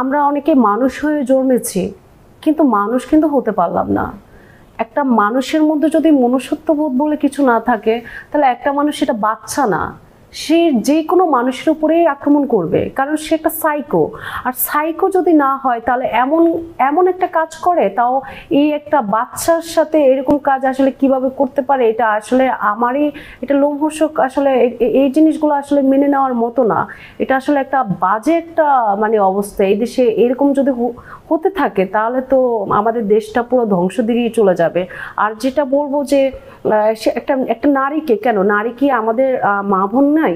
আমরা অনেকে মানুষ হয়ে জন্মেছি, কিন্তু মানুষ কিন্তু হতে পারলাম না। একটা মানুষের মধ্যে যদি মনুষ্যত্ববোধ বলে কিছু না থাকে, তাহলে একটা মানুষ সেটা বাচ্চা না, সে যে কোনো মানুষের উপরেই আক্রমণ করবে, কারণ সে একটা সাইকো। আর সাইকো যদি না হয় তাহলে এমন এমন একটা কাজ করে, তাও এই একটা বাচ্চার সাথে এরকম কাজ আসলে কিভাবে করতে পারে, এটা আসলে আমারই এটা লোমহর্ষক। আসলে এই জিনিসগুলো আসলে মেনে নেওয়ার মতো না। এটা আসলে একটা বাজে একটা মানে অবস্থা। এই দেশে এরকম যদি হতে থাকে তাহলে তো আমাদের দেশটা পুরো ধ্বংস দিকেই চলে যাবে। আর যেটা বলবো যে সে একটা একটা নারীকে, কেন নারী কি আমাদের মা বোন নাই?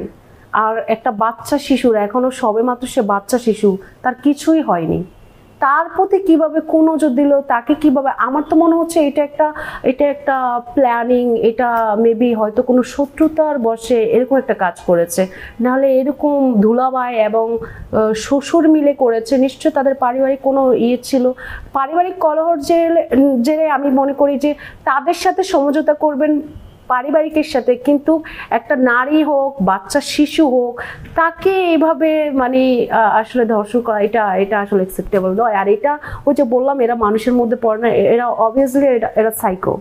আর একটা বাচ্চা শিশুর, এখনো সবেমাত্র সে বাচ্চা শিশু, তার কিছুই হয়নি, তার প্রতি কিভাবে কোন নজর দিল, তাকে কিভাবে, আমার তো মনে হচ্ছে এটা একটা প্ল্যানিং, এটা মেবি হয়তো কোনো শত্রুতার বশে এরকম একটা কাজ করেছে। নাহলে এরকম ধুলাবাই এবং শ্বশুর মিলে করেছে, নিশ্চয় তাদের পারিবারিক কোনো ছিল, পারিবারিক কলহর জেরে আমি মনে করি যে তাদের সাথে সমঝোতা করবেন পারিবারিকের সাথে, কিন্তু একটা নারী হোক, বাচ্চা শিশু হোক, তাকে এইভাবে মানে আসলে ধর্ষণ করা, এটা আসলে অ্যাকসেপ্টেবল নয়। আর এটা ওই যে বললাম, এরা মানুষের মধ্যে পড়ে না, এরা অবভিয়াসলি এরা সাইকো,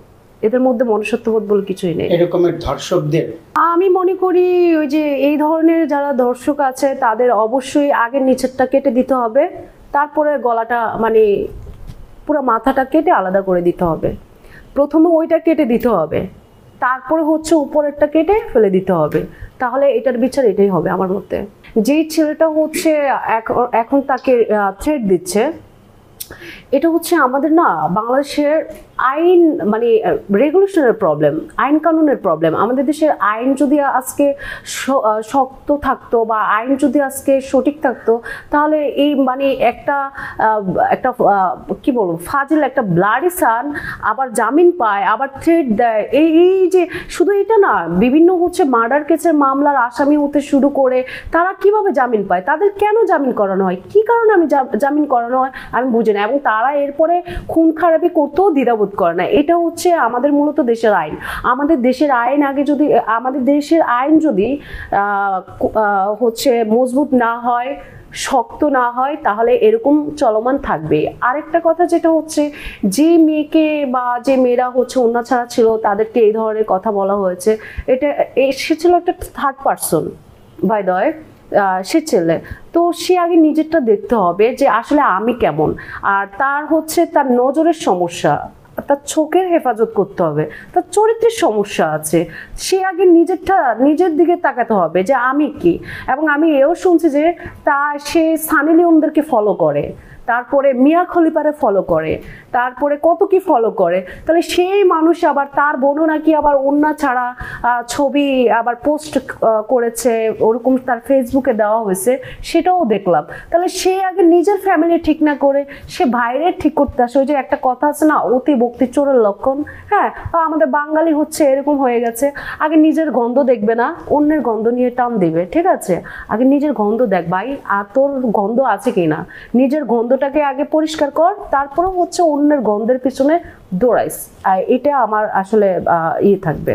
এদের মধ্যে মনুষ্যত্ববোধ বলে কিছুই নেই। এরকমের ধর্ষকদের আমি মনে করি ওই যে এই ধরনের যারা দর্শক আছে তাদের অবশ্যই আগের নিচেরটা কেটে দিতে হবে, তারপরে গলাটা মানে পুরো মাথাটা কেটে আলাদা করে দিতে হবে। প্রথমে ওইটা কেটে দিতে হবে, তারপরে হচ্ছে উপরেরটা কেটে ফেলে দিতে হবে, তাহলে এটার বিচার এটাই হবে আমার মতে। যেই ছেলেটা হচ্ছে এখন তাকে থ্রেট দিচ্ছে, এটা হচ্ছে আমাদের না বাংলাদেশের আইন মানে রেগুলেশনের প্রবলেম, আইন কানুনের প্রবলেম। আমাদের দেশের আইন যদি আজকে শক্ত থাকতো বা আইন যদি আজকে সঠিক থাকতো, তাহলে এই মানে একটা একটা কি বলবো ফাজিল একটা ব্লাডি সান আবার জামিন পায়, আবার থ্রেট দেয়। এই যে শুধু এটা না, বিভিন্ন হচ্ছে মার্ডার কেসের মামলার আসামি হতে শুরু করে তারা কিভাবে জামিন পায়, তাদের কেন জামিন করানো হয়, কি কারণে জামিন করানো হয় আমি বুঝি না। এবং তারা এরপরে খুন খারাপি করতেও দ্বিধাবোধ করে না। এটা হচ্ছে আমাদের মূলত দেশের আইন। আমাদের দেশের আইন আগে যদি আমাদের দেশের আইন যদি হচ্ছে মজবুত না হয়, শক্ত না হয়, তাহলে এরকম চলমান থাকবে। আরেকটা কথা যেটা হচ্ছে, যে মেয়েকে বা যে মেয়েরা হচ্ছে অন্য ছাড়া ছিল তাদেরকে এই ধরনের কথা বলা হয়েছে, এটা সে ছিল একটা third person by the way, সে ছেলে, তো সে আগে নিজেরটা দেখতে হবে যে আসলে আমি কেমন। আর তার হচ্ছে তার নজরের সমস্যা, তার চোখের হেফাজত করতে হবে, তার চরিত্রের সমস্যা আছে, সে আগে নিজের দিকে তাকাতে হবে যে আমি কি। এবং আমি এও শুনছি যে সে সানি লিওনদেরকে ফলো করে, তারপরে মিয়া খলিফারে ফলো করে, তারপরে কত কি ফলো করে। তাহলে সেই মানুষ আবার তার বোনও নাকি আবার ওন্না ছাড়া ছবি আবার পোস্ট করেছে, ওরকম তার ফেসবুকে দেওয়া হয়েছে, সেটাও দেখলাম। তাহলে সে আগে নিজের ফ্যামিলি ঠিক না করে সে বাইরের ঠিক করতে আসে। ওই যে একটা কথা আছে না, অতি ভক্তি চোরের লক্ষণ। হ্যাঁ, আমাদের বাঙালি হচ্ছে এরকম হয়ে গেছে, আগে নিজের গন্ধ দেখবে না, অন্যের গন্ধ নিয়ে টান দিবে। ঠিক আছে, আগে নিজের গন্ধ দেখ ভাই, আর তোর গন্ধ আছে কিনা, নিজের গন্ধটাকে আগে পরিষ্কার কর, তারপরে হচ্ছে অন্যের গন্ধের পিছনে দৌড়াইস। এটা আমার আসলে থাকবে।